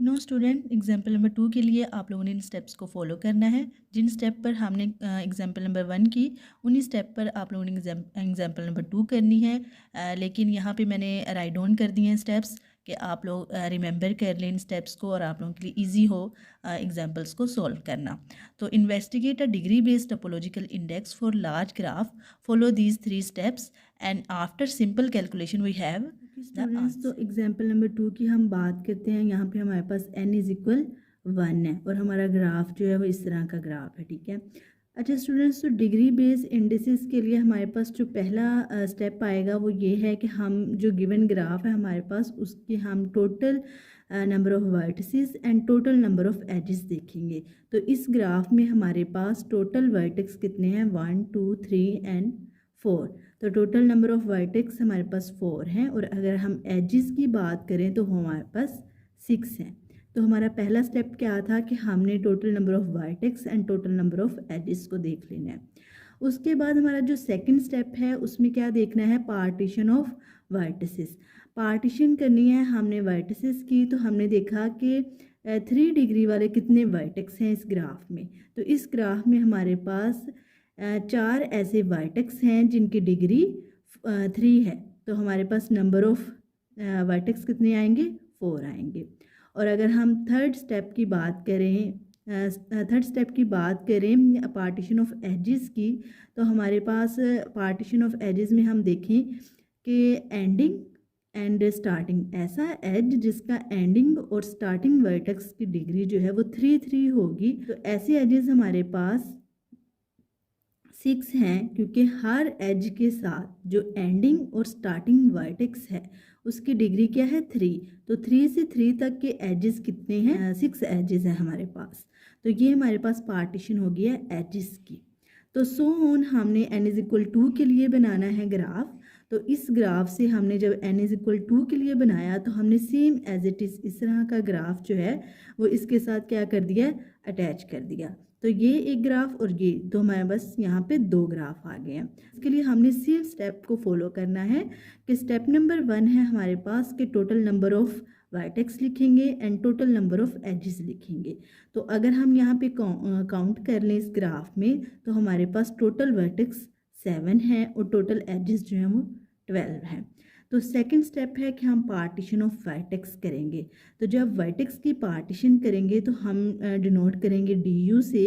No student, example number 2 के लिए आप लोगों ने इन स्टेप्स को फॉलो करना है। जिन स्टेप पर हमने एग्जाम्पल नंबर 1 की, उन्हीं स्टेप पर आप लोगों ने एग्जाम्पल नंबर 2 करनी है। लेकिन यहाँ पे मैंने राइट डाउन कर दिए हैं स्टेप्स कि आप लोग रिमेंबर कर लें इन स्टेप्स को और आप लोगों के लिए ईजी हो एग्जाम्पल्स को सॉल्व करना। तो investigate a degree based topological index for large graph, follow these 3 steps and after simple calculation we have students. तो एग्जाम्पल नंबर 2 की हम बात करते हैं। यहाँ पे हमारे पास n इज इक्वल 1 है और हमारा ग्राफ जो है वो इस तरह का ग्राफ है, ठीक है। अच्छा स्टूडेंट्स, तो डिग्री बेस्ड इंडिसेस के लिए हमारे पास जो पहला स्टेप आएगा वो ये है कि हम जो गिवन ग्राफ है हमारे पास उसके हम total number of vertices and total number of edges देखेंगे। तो इस ग्राफ में हमारे पास टोटल वर्टेक्स कितने हैं, 1 2 3 एंड 4। तो टोटल नंबर ऑफ वर्टेक्स हमारे पास 4 हैं और अगर हम एजेस की बात करें तो हमारे पास 6 हैं। तो हमारा पहला स्टेप क्या था कि हमने total number of vertex and total number of edges को देख लेना है। उसके बाद हमारा जो सेकंड स्टेप है उसमें क्या देखना है, पार्टीशन ऑफ वर्टिसेस। पार्टीशन करनी है हमने वर्टिसेस की। तो हमने देखा कि 3 डिग्री वाले कितने वर्टेक्स हैं इस ग्राफ में। तो इस ग्राफ में हमारे पास 4 ऐसे वर्टेक्स हैं जिनकी डिग्री 3 है। तो हमारे पास नंबर ऑफ वर्टेक्स कितने आएंगे, 4 आएंगे। और अगर हम थर्ड स्टेप की बात करें पार्टीशन ऑफ एजेस की, तो हमारे पास पार्टीशन ऑफ एजेस में हम देखें कि एंडिंग एंड स्टार्टिंग, ऐसा एज जिसका एंडिंग और स्टार्टिंग वर्टेक्स की डिग्री जो है वो 3 होगी। तो ऐसे एजेस हमारे पास 6 हैं क्योंकि हर एज के साथ जो एंडिंग और स्टार्टिंग वर्टेक्स है उसकी डिग्री क्या है, 3। तो 3 से 3 तक के एजेस कितने हैं, 6 एजेस हैं हमारे पास। तो ये हमारे पास पार्टीशन हो गया एजेस की। तो सो ऑन हमने n इज इक्वल 2 के लिए बनाना है ग्राफ। तो इस ग्राफ से हमने जब n इज इक्वल 2 के लिए बनाया तो हमने सेम एज इट इज़ इस तरह का ग्राफ जो है वो इसके साथ क्या कर दिया, अटैच कर दिया। तो ये एक ग्राफ और ये तो हमारे बस यहाँ पे 2 ग्राफ आ गए हैं। इसके लिए हमने सेम स्टेप को फॉलो करना है कि स्टेप नंबर 1 है हमारे पास कि टोटल नंबर ऑफ वर्टेक्स लिखेंगे and total number of edges लिखेंगे। तो अगर हम यहाँ पे काउंट कर लें इस ग्राफ में तो हमारे पास टोटल वर्टेक्स 7 है और टोटल एजेस जो हैं वो 12 हैं। तो सेकंड स्टेप है कि हम पार्टीशन ऑफ वर्टेक्स करेंगे। तो जब वर्टेक्स की पार्टीशन करेंगे तो हम डिनोट करेंगे DU से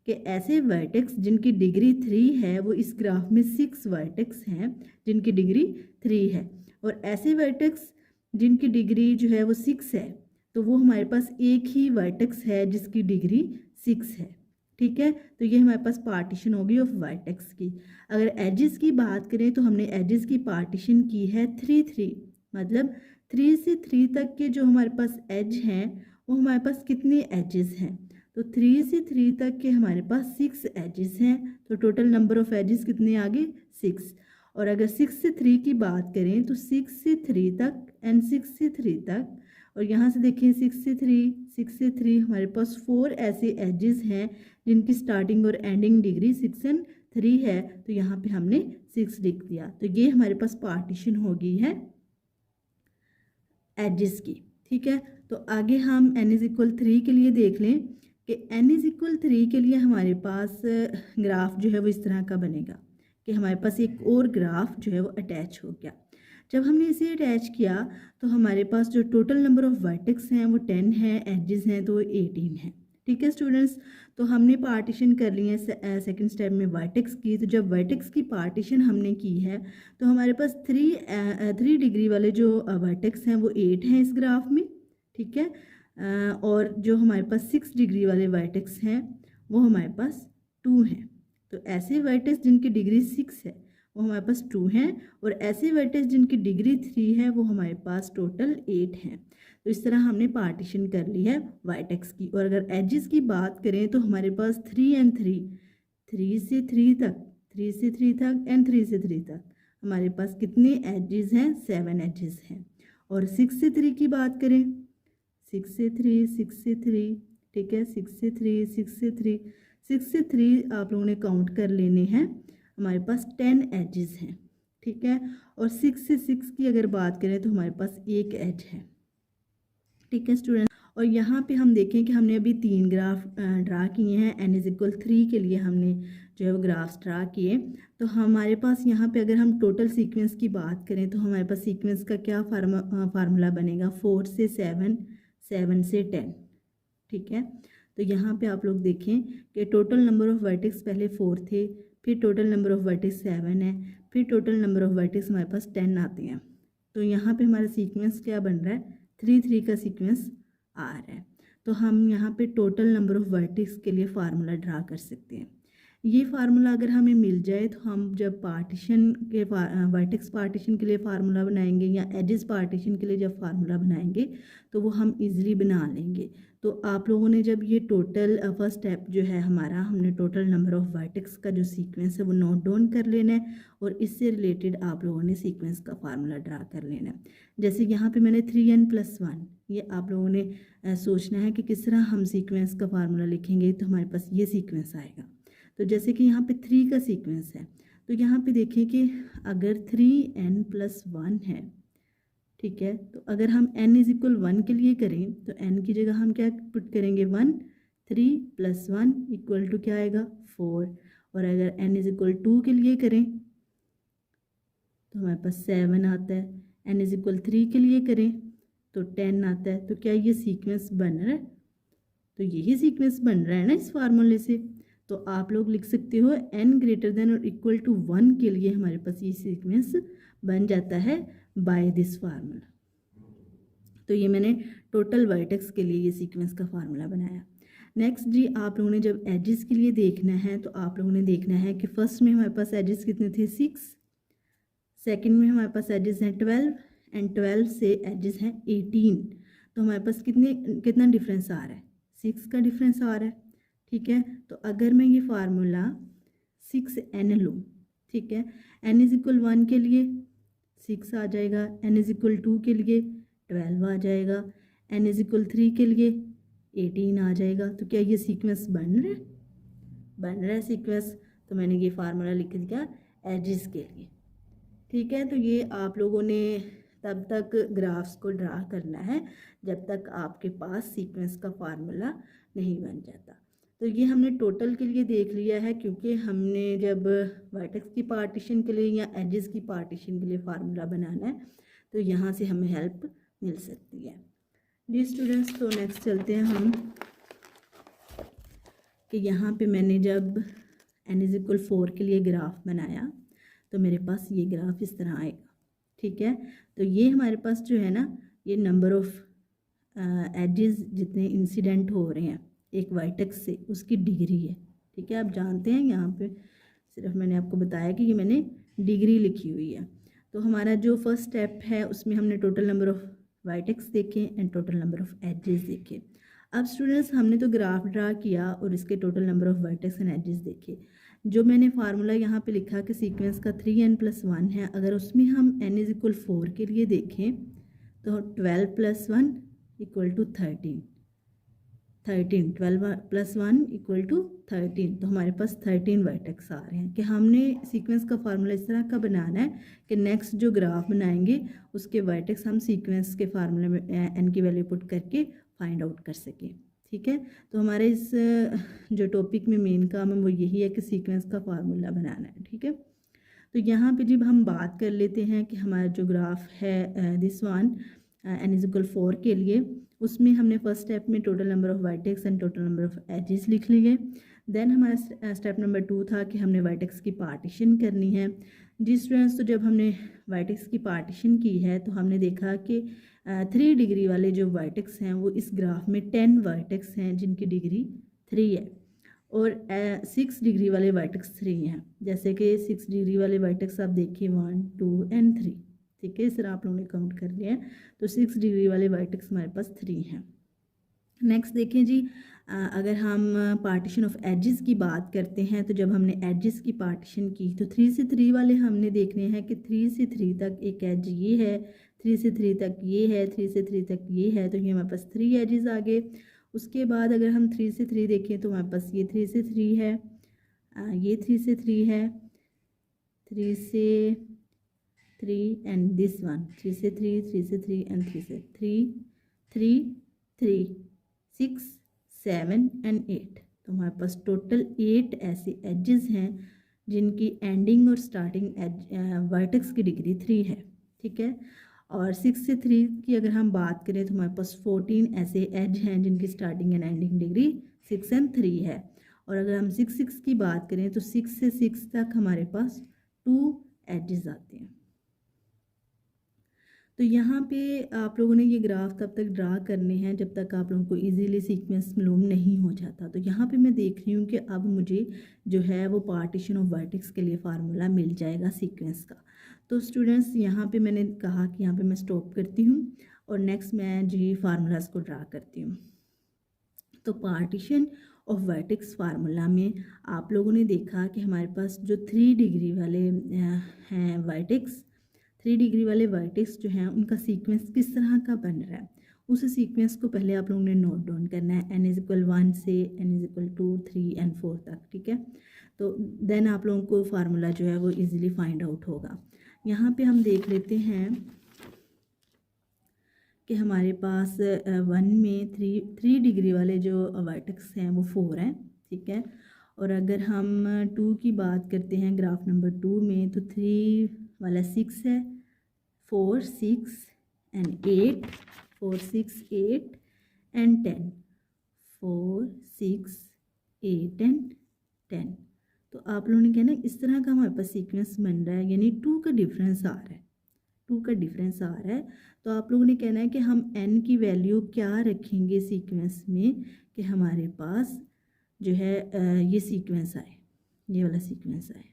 कि ऐसे वर्टेक्स जिनकी डिग्री 3 है, वो इस ग्राफ में 6 वर्टेक्स हैं जिनकी डिग्री 3 है। और ऐसे वर्टेक्स जिनकी डिग्री जो है वो 6 है तो वो हमारे पास एक ही वर्टेक्स है जिसकी डिग्री 6 है, ठीक है। तो ये हमारे पास पार्टीशन होगी ऑफ वर्टेक्स की। अगर एजेस की बात करें तो हमने एजेस की पार्टीशन की है 3 मतलब 3 से 3 तक के जो हमारे पास एज हैं वो हमारे पास कितने एजेस हैं। तो 3 से 3 तक के हमारे पास 6 एजेस हैं। तो टोटल नंबर ऑफ एजेस कितने आ गए, 6। और अगर 6 से 3 की बात करें तो 6 से 3 तक एंड 6 से 3 तक, और यहाँ से देखें 6 से 3 हमारे पास 4 ऐसे एजेस हैं जिनकी स्टार्टिंग और एंडिंग डिग्री 6 एंड 3 है। तो यहाँ पे हमने 6 लिख दिया। तो ये हमारे पास पार्टीशन हो गई है एजेस की, ठीक है। तो आगे हम n इज इक्वल 3 के लिए देख लें कि n इज इक्वल 3 के लिए हमारे पास ग्राफ जो है वो इस तरह का बनेगा कि हमारे पास एक और ग्राफ जो है वो अटैच हो गया। जब हमने इसे अटैच किया तो हमारे पास जो टोटल नंबर ऑफ वर्टेक्स हैं वो 10 है, एजेस हैं तो 18 है, ठीक है स्टूडेंट्स। तो हमने पार्टीशन कर ली है सेकंड स्टेप में वर्टेक्स की। तो जब वर्टेक्स की पार्टीशन हमने की है तो हमारे पास 3 डिग्री वाले जो वर्टेक्स हैं वो 8 हैं इस ग्राफ में, ठीक है। और जो हमारे पास 6 डिग्री वाले वर्टेक्स हैं वो हमारे पास 2 हैं। तो ऐसे वर्टेक्स जिनकी डिग्री 6 है वो हमारे पास 2 हैं और ऐसे वर्टेक्स जिनकी डिग्री 3 है वो हमारे पास टोटल 8 हैं। तो इस तरह हमने पार्टीशन कर ली है वर्टेक्स की। और अगर एजेस की बात करें तो हमारे पास 3 एंड 3 से 3 तक, 3 से 3 तक एंड 3 से 3 तक हमारे पास कितने एजेस हैं, 7 एजेस हैं। और 6 से 3 की बात करें, 6 से 3, ठीक है, 6 से 3 आप लोगों ने काउंट कर लेने हैं। हमारे पास 10 एजेस हैं, ठीक है। और 6 से 6 की अगर बात करें तो हमारे पास एक एज है, ठीक है स्टूडेंट। और यहाँ पे हम देखें कि हमने अभी 3 ग्राफ ड्रा किए हैं। n=3 के लिए हमने जो है वो ग्राफ्स ड्रा किए। तो हमारे पास यहाँ पे अगर हम टोटल सीक्वेंस की बात करें तो हमारे पास सीक्वेंस का क्या फार्मूला बनेगा, 4 से 7, 7 से 10। ठीक है, तो यहाँ पे आप लोग देखें कि टोटल नंबर ऑफ़ वर्टेक्स पहले 4 थे, फिर टोटल नंबर ऑफ़ वर्टेक्स 7 है, फिर टोटल नंबर ऑफ़ वर्टेक्स हमारे पास 10 आते हैं। तो यहाँ पे हमारा सीक्वेंस क्या बन रहा है, 3 3 का सीक्वेंस आ रहा है। तो हम यहाँ पे टोटल नंबर ऑफ़ वर्टेक्स के लिए फार्मूला ड्रा कर सकते हैं। ये फार्मूला अगर हमें मिल जाए तो हम जब पार्टीशन के वर्टेक्स पार्टीशन के लिए फार्मूला बनाएंगे या एजेस पार्टीशन के लिए जब फार्मूला बनाएंगे तो वो हम इजीली बना लेंगे। तो आप लोगों ने जब ये टोटल फर्स्ट स्टेप जो है हमारा, हमने टोटल नंबर ऑफ़ वर्टेक्स का जो सीक्वेंस है वो नोट डाउन कर लेना है और इससे रिलेटेड आप लोगों ने सीक्वेंस का फार्मूला ड्रा कर लेना है। जैसे यहाँ पे मैंने 3n+1, ये आप लोगों ने सोचना है कि किस तरह हम सीक्वेंस का फार्मूला लिखेंगे तो हमारे पास ये सीक्वेंस आएगा। तो जैसे कि यहाँ पे 3 का सीक्वेंस है, तो यहाँ पे देखें कि अगर 3n+1 है, ठीक है, तो अगर हम n=1 के लिए करें तो n की जगह हम क्या पुट करेंगे, 1। 3 + 1 = क्या आएगा, 4। और अगर n=2 के लिए करें तो हमारे पास 7 आता है, n=3 के लिए करें तो 10 आता है। तो क्या ये सीक्वेंस बन रहा है? तो यही सीक्वेंस बन रहा है ना इस फार्मूले से। तो आप लोग लिख सकते हो n 1 के लिए हमारे पास ये सीक्वेंस बन जाता है बाय दिस फार्मूला। तो ये मैंने टोटल वर्टेक्स के लिए ये सीक्वेंस का फार्मूला बनाया। नेक्स्ट जी, आप लोगों ने जब एजेस के लिए देखना है तो आप लोगों ने देखना है कि फर्स्ट में हमारे पास एजेस कितने थे, 6, सेकेंड में हमारे पास एजेस हैं 12 एंड 12 से एजेस हैं 18। तो हमारे पास कितना डिफरेंस आ रहा है, 6 का डिफरेंस आ रहा है। ठीक है, तो अगर मैं ये फार्मूला 6n लूँ, ठीक है, n=1 के लिए 6 आ जाएगा, n=2 के लिए 12 आ जाएगा, n=3 के लिए 18 आ जाएगा। तो क्या ये सीक्वेंस बन रहा है? बन रहा है सीक्वेंस। तो मैंने ये फार्मूला लिख दिया एजेस के लिए। ठीक है, तो ये आप लोगों ने तब तक ग्राफ्स को ड्रा करना है जब तक आपके पास सीक्वेंस का फार्मूला नहीं बन जाता। तो ये हमने टोटल के लिए देख लिया है, क्योंकि हमने जब वर्टेक्स की पार्टीशन के लिए या एजेस की पार्टीशन के लिए फार्मूला बनाना है तो यहाँ से हमें हेल्प मिल सकती है। जी स्टूडेंट्स, तो नेक्स्ट चलते हैं हम कि यहाँ पे मैंने जब n=4 के लिए ग्राफ बनाया तो मेरे पास ये ग्राफ इस तरह आएगा। ठीक है, तो ये हमारे पास जो है ना, ये नंबर ऑफ़ एजेस जितने इंसिडेंट हो रहे हैं एक वर्टेक्स से, उसकी डिग्री है। ठीक है, आप जानते हैं यहाँ पे सिर्फ मैंने आपको बताया कि ये मैंने डिग्री लिखी हुई है। तो हमारा जो फर्स्ट स्टेप है उसमें हमने टोटल नंबर ऑफ़ वर्टेक्स देखे and total number of edges देखे। अब स्टूडेंट्स, हमने तो ग्राफ ड्रा किया और इसके total number of vertex and edges देखे। जो मैंने फार्मूला यहाँ पे लिखा कि सीक्वेंस का 3n+1 है, अगर उसमें हम n=4 के लिए देखें तो 12 + 1 = 13, 12 + 1 = 13। तो हमारे पास 13 वर्टेक्स आ रहे हैं। कि हमने सीक्वेंस का फार्मूला इस तरह का बनाना है कि नेक्स्ट जो ग्राफ बनाएंगे उसके वर्टेक्स हम सीक्वेंस के फार्मूले में n की वैल्यू पुट करके फाइंड आउट कर सकें। ठीक है, तो हमारे इस जो टॉपिक में मेन काम है वो यही है कि सीक्वेंस का फार्मूला बनाना है। ठीक है, तो यहाँ पे जब हम बात कर लेते हैं कि हमारा जो ग्राफ है दिस वन n=4 के लिए, उसमें हमने फर्स्ट स्टेप में total number of vertex and total number of edges लिख लिए। देन हमारा स्टेप नंबर 2 था कि हमने वर्टेक्स की पार्टीशन करनी है। जी स्टूडेंट्स, तो जब हमने वर्टेक्स की पार्टीशन की है तो हमने देखा कि 3 डिग्री वाले जो वर्टेक्स हैं वो इस ग्राफ में 10 वर्टेक्स हैं जिनकी डिग्री 3 है, और 6 डिग्री वाले वर्टेक्स 3 हैं। जैसे कि 6 डिग्री वाले वर्टेक्स आप देखिए 1 2 एंड 3। ठीक है, इस तरह आप लोगों ने काउंट कर लिया है। तो 6 डिग्री वाले वर्टेक्स हमारे पास 3 हैं। नेक्स्ट देखिए जी, अगर हम पार्टीशन ऑफ एजेस की बात करते हैं तो जब हमने एजेस की पार्टीशन की तो 3 से 3 वाले हमने देखने हैं कि 3 से 3 तक एक एज ये है, 3 से 3 तक ये है, 3 से 3 तक ये है। तो ये हमारे पास 3 एजेस आ गए। उसके बाद अगर हम 3 से 3 देखें तो हमारे पास ये 3 से 3 है, ये 3 से 3 है, 3 से 3 एंड दिस वन 3 से 3, 3 से 3 एंड 3 से 3, 3, 3 6, 7 एंड 8। तो हमारे पास टोटल 8 ऐसे एजेस हैं जिनकी एंडिंग और स्टार्टिंग एज वर्टेक्स की डिग्री 3 है, ठीक है। और 6 से 3 की अगर हम बात करें तो हमारे पास 14 ऐसे एज हैं जिनकी starting and ending degree 6 and 3 है। और अगर हम 6 की बात करें तो 6 से 6 तक हमारे पास 2 एजेस आते हैं। तो यहाँ पे आप लोगों ने ये ग्राफ तब तक ड्रा करने हैं जब तक आप लोगों को इजीली सीक्वेंस मालूम नहीं हो जाता। तो यहाँ पे मैं देख रही हूँ कि अब मुझे जो है वो पार्टीशन ऑफ वर्टेक्स के लिए फार्मूला मिल जाएगा सीक्वेंस का। तो स्टूडेंट्स यहाँ पे मैंने कहा कि यहाँ पे मैं स्टॉप करती हूँ और नेक्स्ट मैं जी फार्मूलाज को ड्रा करती हूँ। तो पार्टीशन ऑफ वर्टेक्स फार्मूला में आप लोगों ने देखा कि हमारे पास जो 3 डिग्री वाले हैं वर्टेक्स, 3 डिग्री वाले वर्टेक्स जो हैं उनका सीक्वेंस किस तरह का बन रहा है, उस सीक्वेंस को पहले आप लोगों ने नोट डाउन करना है n=1 से n=2, 3 एंड 4 तक, ठीक है। तो देन आप लोगों को फार्मूला जो है वो इजीली फाइंड आउट होगा। यहाँ पे हम देख लेते हैं कि हमारे पास 1 में 3 डिग्री वाले जो वर्टेक्स हैं वो 4 हैं, ठीक है। और अगर हम 2 की बात करते हैं ग्राफ नंबर 2 में तो 3 वाला 6 है, 4, 6 एंड 8, 4, 6, 8 एंड 10, 4, 6, 8 एंड 10। तो आप लोगों ने कहना इस तरह का हमारे पास सीक्वेंस बन रहा है, यानी 2 का डिफरेंस आ रहा है, 2 का डिफरेंस आ रहा है। तो आप लोगों ने कहना है कि हम n की वैल्यू क्या रखेंगे सीक्वेंस में कि हमारे पास जो है ये सीक्वेंस आए, ये वाला सीक्वेंस आए।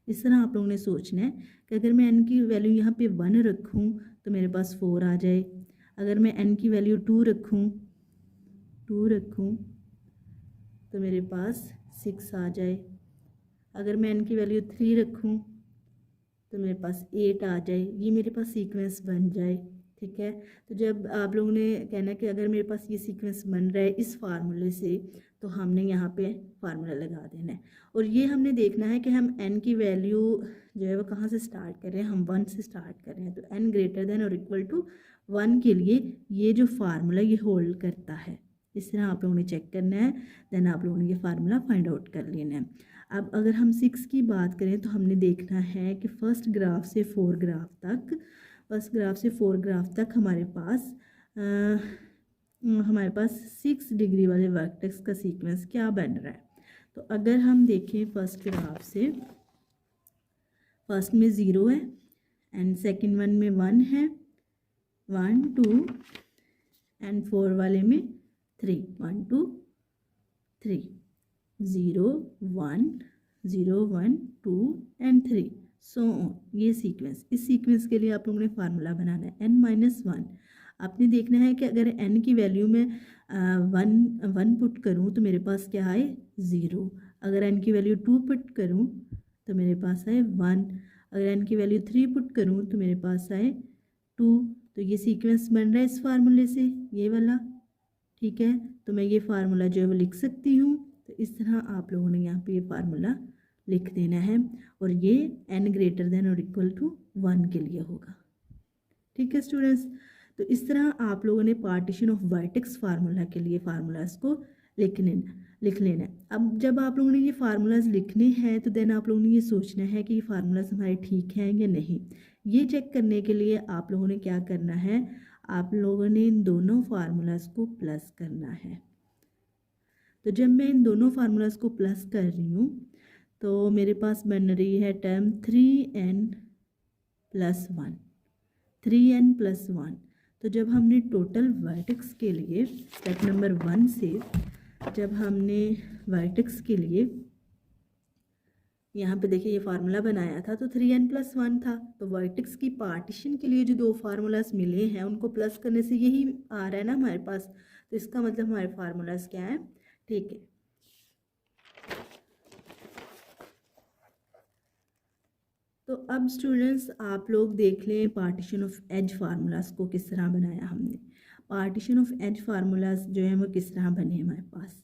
इस तरह आप लोगों ने सोचना है कि अगर मैं n की वैल्यू यहाँ पे 1 रखूँ तो मेरे पास 4 आ जाए, अगर मैं n की वैल्यू 2 रखूँ तो मेरे पास 6 आ जाए, अगर मैं n की वैल्यू 3 रखूँ तो मेरे पास 8 आ जाए, ये मेरे पास सीक्वेंस बन जाए, ठीक है। तो जब आप लोगों ने कहना कि अगर मेरे पास ये सीक्वेंस बन रहा है इस फार्मूले से तो हमने यहाँ पे फार्मूला लगा देना है। और ये हमने देखना है कि हम n की वैल्यू जो है वो कहाँ से स्टार्ट कर रहे हैं, हम 1 से स्टार्ट कर रहे हैं। तो n ग्रेटर देन और इक्वल टू 1 के लिए ये जो फार्मूला ये होल्ड करता है, इस तरह आप लोगों ने चेक करना है। देन आप लोगों ने ये फार्मूला फाइंड आउट कर लेना है। अब अगर हम 6 की बात करें तो हमने देखना है कि फर्स्ट ग्राफ से 4 ग्राफ तक हमारे पास 6 डिग्री वाले वर्टेक्स का सीक्वेंस क्या बन रहा है। तो अगर हम देखें फर्स्ट ग्राफ से, फर्स्ट में 0 है एंड सेकंड वन में 1 है, 1, 2 एंड 4 वाले में 3, 1, 2, 3, 0, 1, 0, 1, 2 एंड 3 सो ऑन। ये सीक्वेंस, इस सीक्वेंस के लिए आप लोगों ने फार्मूला बनाना है n-1। आपने देखना है कि अगर n की वैल्यू में 1 पुट करूँ तो मेरे पास क्या आए 0, अगर n की वैल्यू 2 पुट करूँ तो मेरे पास आए 1, अगर n की वैल्यू 3 पुट करूँ तो मेरे पास आए 2। तो ये सीक्वेंस बन रहा है इस फार्मूले से, ये वाला, ठीक है। तो मैं ये फार्मूला जो है वो लिख सकती हूँ। तो इस तरह आप लोगों ने यहाँ पे ये फार्मूला लिख देना है और ये n ग्रेटर देन और इक्वल टू 1 के लिए होगा, ठीक है स्टूडेंट्स। तो इस तरह आप लोगों ने पार्टीशन ऑफ वर्टेक्स फार्मूला के लिए फार्मूलाज को लिख लेना है। अब जब आप लोगों ने ये फार्मूलाज लिखने हैं तो देन आप लोगों ने ये सोचना है कि ये फार्मूलाज हमारे ठीक हैं या नहीं। ये चेक करने के लिए आप लोगों ने क्या करना है, आप लोगों ने इन दोनों फार्मूलाज को प्लस करना है। तो जब मैं इन दोनों फार्मूलाज को प्लस कर रही हूँ तो मेरे पास बन रही है टर्म 3n+1, 3n+1। तो जब हमने टोटल वर्टेक्स के लिए स्टेप नंबर 1 से जब हमने वर्टेक्स के लिए यहाँ पे देखिए ये फार्मूला बनाया था तो 3n+1 था। तो वर्टेक्स की पार्टीशन के लिए जो 2 फार्मूलाज मिले हैं उनको प्लस करने से यही आ रहा है ना हमारे पास। तो इसका मतलब हमारे फार्मूलाज क्या है, ठीक है। तो अब स्टूडेंट्स आप लोग देख लें पार्टीशन ऑफ एज फार्मूलाज को किस तरह बनाया हमने। पार्टीशन ऑफ एज फार्मूलाज जो है वो किस तरह बने हमारे पास,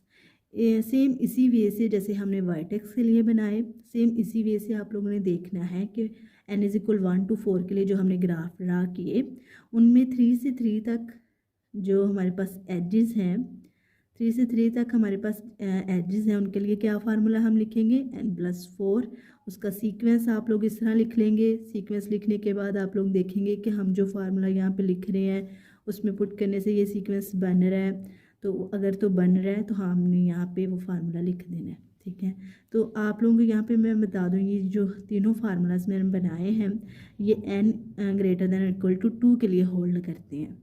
सेम इसी वे से जैसे हमने वर्टेक्स के लिए बनाए, सेम इसी वे से आप लोगों ने देखना है कि n=1 to 4 के लिए जो हमने ग्राफ ड्रा किए उनमें 3 से 3 तक जो हमारे पास एजेस हैं 3 से 3 तक हमारे पास एजेस हैं, उनके लिए क्या फार्मूला हम लिखेंगे n+4। उसका सीक्वेंस आप लोग इस तरह लिख लेंगे। सीक्वेंस लिखने के बाद आप लोग देखेंगे कि हम जो फार्मूला यहाँ पे लिख रहे हैं उसमें पुट करने से ये सीक्वेंस बन रहा है, तो अगर तो बन रहा है तो हमने यहाँ पे वो फार्मूला लिख देना है। ठीक है, तो आप लोगों को यहाँ पे मैं बता दूँ, ये जो तीनों फार्मूलाज मैंने बनाए हैं ये n >2 के लिए होल्ड करते हैं।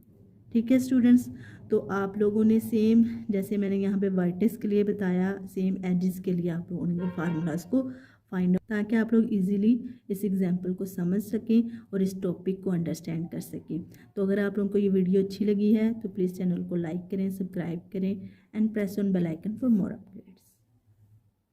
ठीक है स्टूडेंट्स, तो आप लोगों ने सेम जैसे मैंने यहाँ पे वर्टेक्स के लिए बताया, सेम एजेस के लिए आप लोगों ने फार्मूलाज को फाइंड आउट, ताकि आप लोग इजीली इस एग्जाम्पल को समझ सकें और इस टॉपिक को अंडरस्टैंड कर सकें। तो अगर आप लोगों को ये वीडियो अच्छी लगी है तो प्लीज़ चैनल को लाइक करें, सब्सक्राइब करें and press on bell icon for more update.